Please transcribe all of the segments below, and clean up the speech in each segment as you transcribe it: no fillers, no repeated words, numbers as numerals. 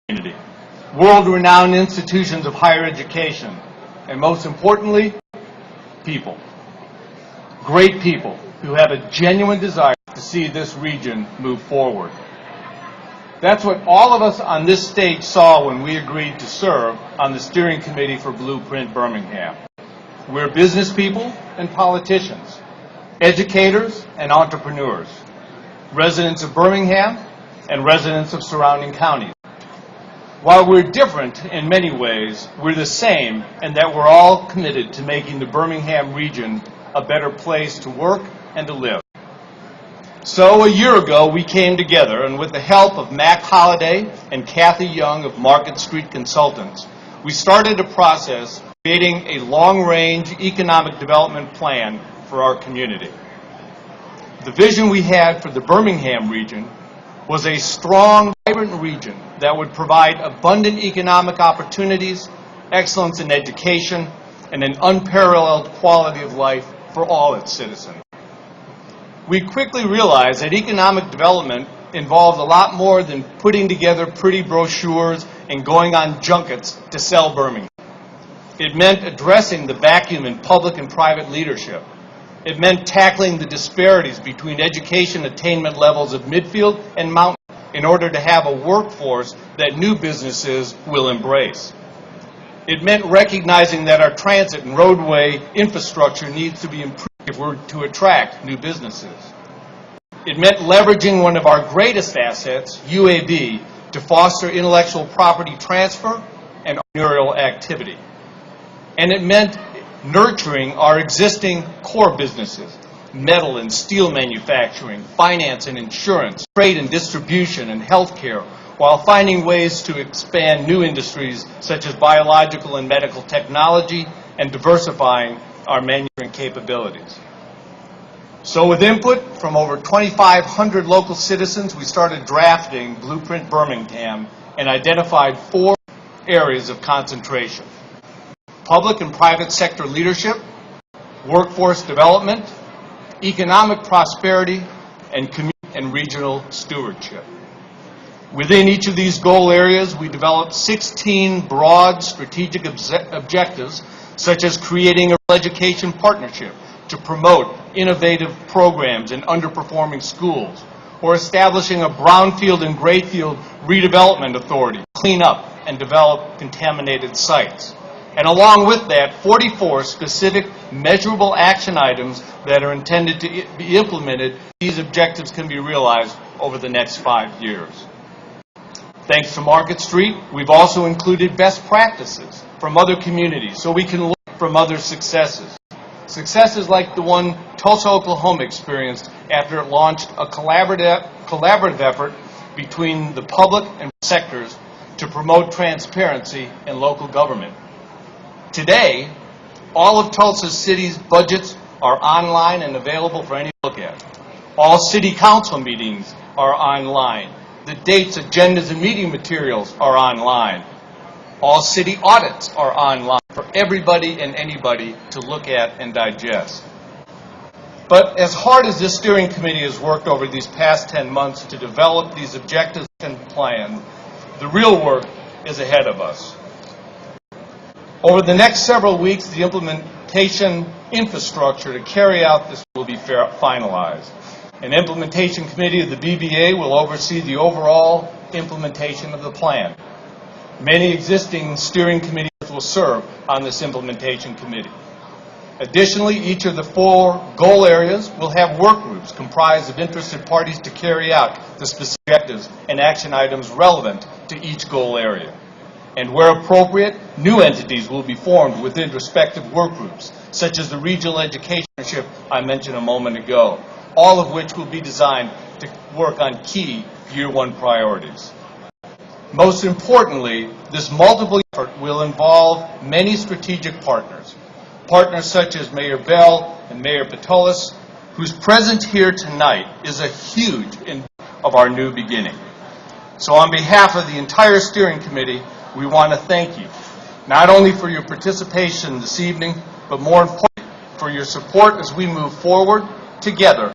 community, world-renowned institutions of higher education, and most importantly, people. Great people who have a genuine desire to see this region move forward. That's what all of us on this stage saw when we agreed to serve on the steering committee for Blueprint Birmingham. We're business people and politicians, educators and entrepreneurs, residents of Birmingham and residents of surrounding counties. While we're different in many ways, we're the same in that we're all committed to making the Birmingham region a better place to work and to live. So a year ago, we came together, and with the help of Mac Holliday and Kathy Young of Market Street Consultants, we started a process creating a long-range economic development plan for our community. The vision we had for the Birmingham region was a strong, vibrant region that would provide abundant economic opportunities, excellence in education, and an unparalleled quality of life for all its citizens. We quickly realized that economic development involved a lot more than putting together pretty brochures and going on junkets to sell Birmingham. It meant addressing the vacuum in public and private leadership. It meant tackling the disparities between education attainment levels of midfield and mountain in order to have a workforce that new businesses will embrace. It meant recognizing that our transit and roadway infrastructure needs to be improved if we're to attract new businesses. It meant leveraging one of our greatest assets, UAB, to foster intellectual property transfer and entrepreneurial activity. And it meant nurturing our existing core businesses, metal and steel manufacturing, finance and insurance, trade and distribution, and healthcare, while finding ways to expand new industries such as biological and medical technology and diversifying our manufacturing capabilities. So with input from over 2,500 local citizens, we started drafting Blueprint Birmingham and identified 4 areas of concentration: public and private sector leadership, workforce development, economic prosperity, and community and regional stewardship. Within each of these goal areas, we developed 16 broad strategic objectives, such as creating a education partnership to promote innovative programs in underperforming schools, or establishing a brownfield and grayfield redevelopment authority to clean up and develop contaminated sites. And along with that, 44 specific measurable action items that are intended to be implemented. These objectives can be realized over the next 5 years. Thanks to Market Street, we've also included best practices from other communities so we can learn from other successes. Successes like the one Tulsa, Oklahoma experienced after it launched a collaborative effort between the public and sectors to promote transparency in local government. Today, all of Tulsa City's budgets are online and available for any to look at. All city council meetings are online. The dates, agendas, and meeting materials are online. All city audits are online for everybody and anybody to look at and digest. But as hard as this steering committee has worked over these past 10 months to develop these objectives and plans, the real work is ahead of us. Over the next several weeks, the implementation infrastructure to carry out this will be finalized. An implementation committee of the BBA will oversee the overall implementation of the plan. Many existing steering committees will serve on this implementation committee. Additionally, each of the 4 goal areas will have work groups comprised of interested parties to carry out the specific objectives and action items relevant to each goal area. And where appropriate, new entities will be formed within respective work groups, such as the regional education partnership I mentioned a moment ago, all of which will be designed to work on key Year 1 priorities. Most importantly, this multiple effort will involve many strategic partners such as Mayor Bell and Mayor Patolis, whose presence here tonight is a huge of our new beginning. So on behalf of the entire steering committee, we want to thank you, not only for your participation this evening, but more importantly, for your support as we move forward together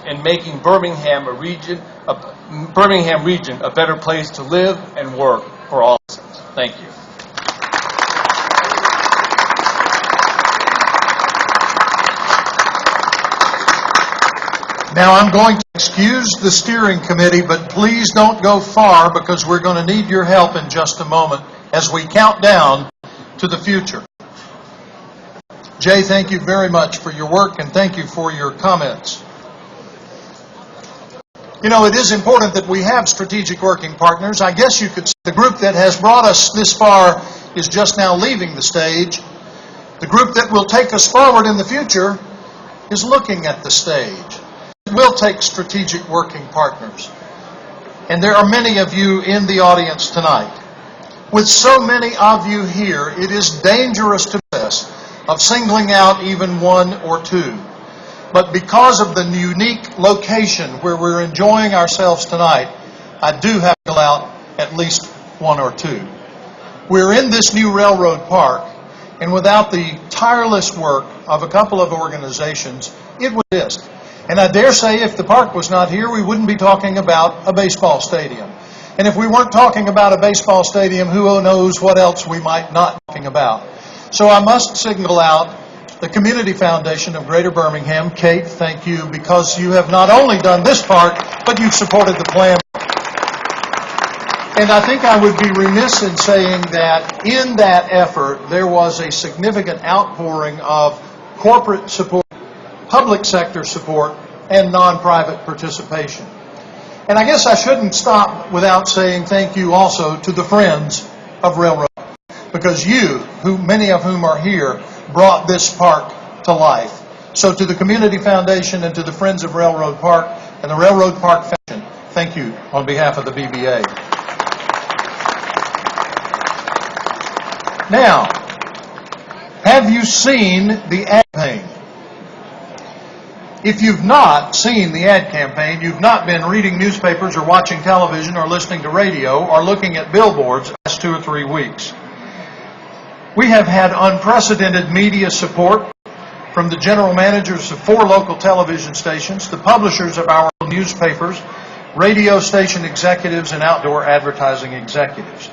in making Birmingham region a better place to live and work for all citizens. Thank you. Now I'm going to excuse the steering committee, but please don't go far because we're going to need your help in just a moment as we count down to the future. Jay, thank you very much for your work and thank you for your comments. You know, it is important that we have strategic working partners. I guess you could say the group that has brought us this far is just now leaving the stage. The group that will take us forward in the future is looking at the stage. It will take strategic working partners. And there are many of you in the audience tonight. With so many of you here, it is dangerous to miss of singling out even one or two. But because of the unique location where we're enjoying ourselves tonight, I do have to single out at least one or two. We're in this new railroad park, and without the tireless work of a couple of organizations, it would exist. And I dare say if the park was not here, we wouldn't be talking about a baseball stadium. And if we weren't talking about a baseball stadium, who knows what else we might not be talking about. So I must single out the Community Foundation of Greater Birmingham. Kate, thank you, because you have not only done this part, but you've supported the plan. And I think I would be remiss in saying that in that effort, there was a significant outpouring of corporate support, public sector support, and non-private participation. And I guess I shouldn't stop without saying thank you also to the Friends of Railroad, because you, many of whom are here, brought this park to life. So to the Community Foundation and to the Friends of Railroad Park and the Railroad Park Foundation, thank you on behalf of the BBA. Now, have you seen the ad campaign? If you've not seen the ad campaign, you've not been reading newspapers or watching television or listening to radio or looking at billboards the last 2 or 3 weeks. We have had unprecedented media support from the general managers of 4 local television stations, the publishers of our newspapers, radio station executives, and outdoor advertising executives.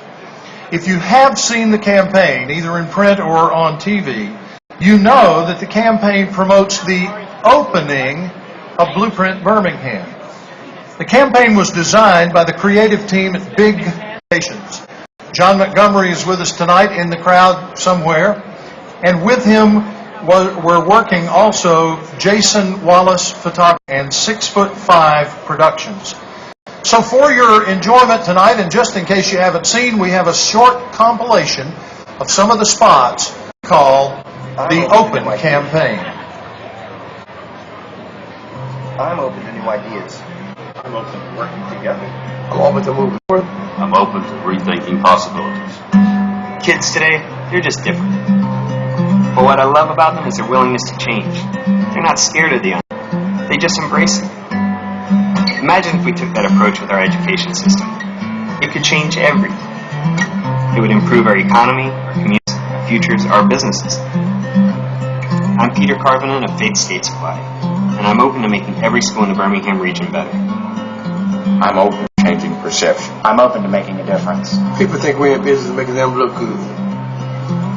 If you have seen the campaign, either in print or on TV, you know that the campaign promotes the opening of Blueprint Birmingham. The campaign was designed by the creative team at Big Stations. John Montgomery is with us tonight in the crowd somewhere, and with him we're working also Jason Wallace Photography and 6'5" Productions. So for your enjoyment tonight, and just in case you haven't seen, we have a short compilation of some of the spots called the Open Campaign. I'm open to new ideas. I'm open to working together. I'm open to moving forward. I'm open to rethinking possibilities. Kids today, they're just different. But what I love about them is their willingness to change. They're not scared of the unknown. They just embrace it. Imagine if we took that approach with our education system. It could change everything. It would improve our economy, our communities, our futures, our businesses. I'm Peter Carvinen of Faith State Supply, and I'm open to making every school in the Birmingham region better. I'm open to changing perception. I'm open to making a difference. People think we're in business making them look good.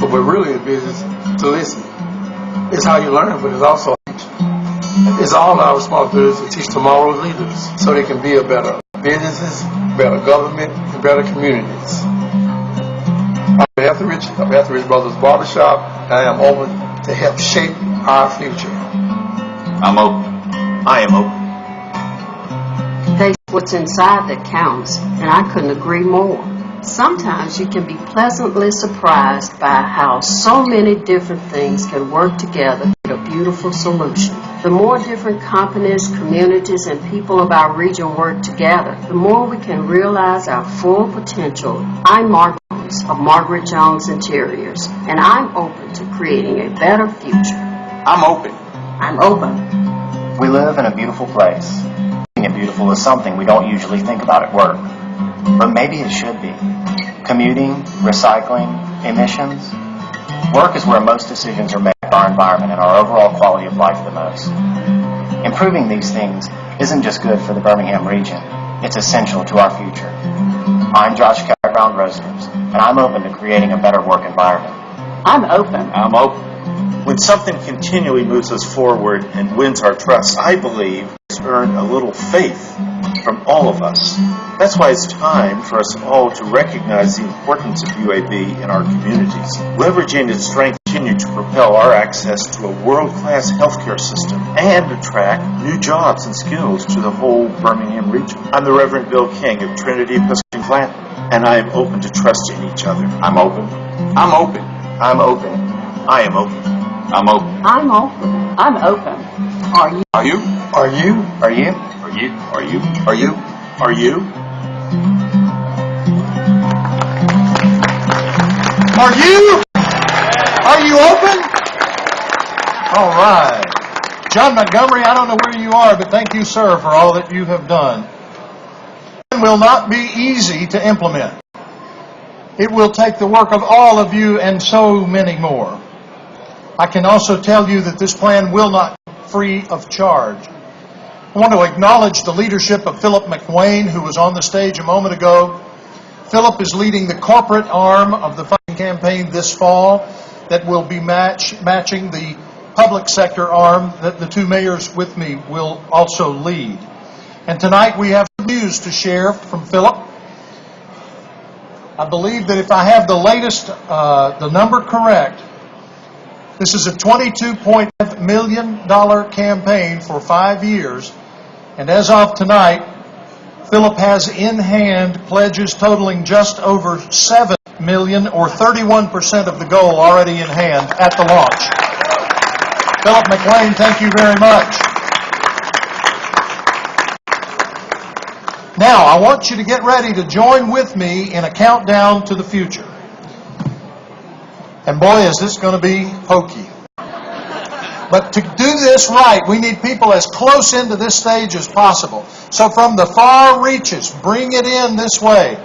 But we're really in business to listen. It's how you learn, but it's also it's all our responsibility to teach tomorrow's leaders so they can build better businesses, better government, and better communities. I'm Etheridge Brothers Barbershop, and I am open to help shape our future. I'm open. I am open. What's inside that counts, and I couldn't agree more. Sometimes you can be pleasantly surprised by how so many different things can work together to get a beautiful solution. The more different companies, communities, and people of our region work together, the more we can realize our full potential. I'm Mark Jones of Margaret Jones Interiors, and I'm open to creating a better future. I'm open. I'm open. We live in a beautiful place. Being beautiful is something we don't usually think about at work, but maybe it should be. Commuting, recycling, emissions. Work is where most decisions are made about our environment and our overall quality of life the most. Improving these things isn't just good for the Birmingham region, it's essential to our future. I'm Josh Carrick, background residents, and I'm open to creating a better work environment. I'm open. I'm open. When something continually moves us forward and wins our trust, I believe it's earned a little faith from all of us. That's why it's time for us all to recognize the importance of UAB in our communities, leveraging its strength to continue to propel our access to a world-class healthcare system and attract new jobs and skills to the whole Birmingham region. I'm the Reverend Bill King of Trinity Episcopal Clanton, and I am open to trusting each other. I'm open. I'm open. I'm open. I am open. I'm open. I'm open. I'm open. Are you? Are you? Are you? Are you? Are you? Are you? Are you? Are you? Are you? Are you open? All right. John Montgomery, I don't know where you are, but thank you, sir, for all that you have done. It will not be easy to implement. It will take the work of all of you and so many more. I can also tell you that this plan will not be free of charge. I want to acknowledge the leadership of Philip McWayne, who was on the stage a moment ago. Philip is leading the corporate arm of the funding campaign this fall that will be matching the public sector arm that the two mayors with me will also lead. And tonight we have some news to share from Philip. I believe that if I have the latest, the number correct, this is a $22.5 million campaign for 5 years, and as of tonight, Philip has in hand pledges totaling just over $7 million, or 31% of the goal already in hand at the launch. Philip McLean, thank you very much. Now, I want you to get ready to join with me in a countdown to the future. And boy, is this going to be hokey. But to do this right, we need people as close into this stage as possible. So from the far reaches, bring it in this way.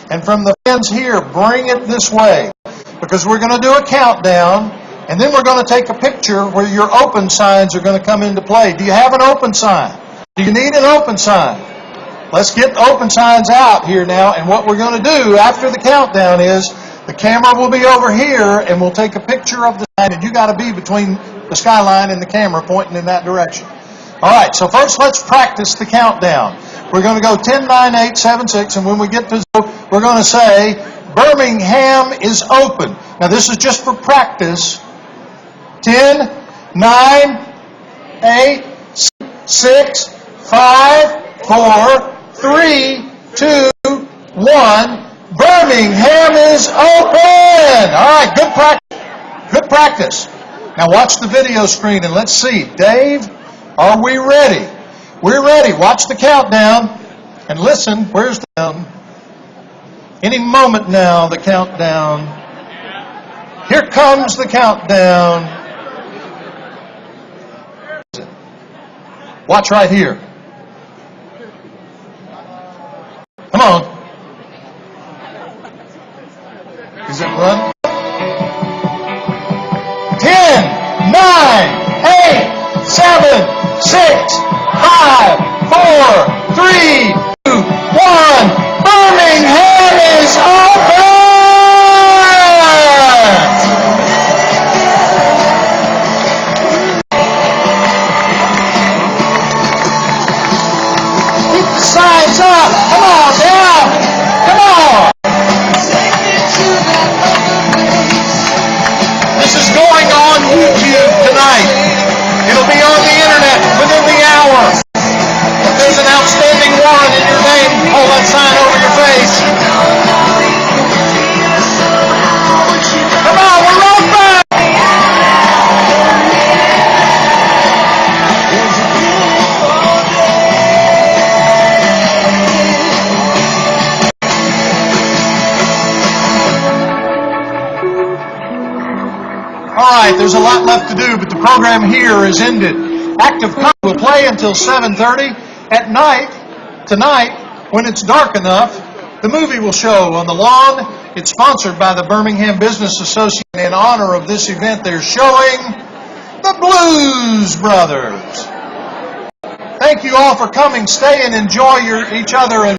And from the fans here, bring it this way. Because we're going to do a countdown, and then we're going to take a picture where your open signs are going to come into play. Do you have an open sign? Do you need an open sign? Let's get the open signs out here now, and what we're going to do after the countdown is the camera will be over here, and we'll take a picture of the sign, and you got to be between the skyline and the camera pointing in that direction. All right, so first let's practice the countdown. We're going to go 10, 9, 8, 7, 6, and when we get to 0, we're going to say, Birmingham is open. Now this is just for practice. 10, 9, 8, 6, 5, 4, 3, 2, 1. Birmingham is open! All right, good practice. Good practice. Now watch the video screen and let's see. Dave, are we ready? We're ready. Watch the countdown and listen. Where's the countdown? Any moment now, the countdown. Here comes the countdown. Watch right here. Come on. Is it run? 10, 9, 8, 7, 6, 5, 4, 3, 2, 1. Birmingham is open! Keep the signs up. Come on, down. Come on. This is going on YouTube tonight. It'll be on the internet within the hour. If there's an outstanding warrant in your name, hold that sign over your face. Come on, we're open! All right, there's a lot left to do, but the program here is ended. Active Con will play until 7:30 at night. Tonight, when it's dark enough, the movie will show on the lawn. It's sponsored by the Birmingham Business Association. In honor of this event, they're showing the Blues Brothers. Thank you all for coming. Stay and enjoy each other. And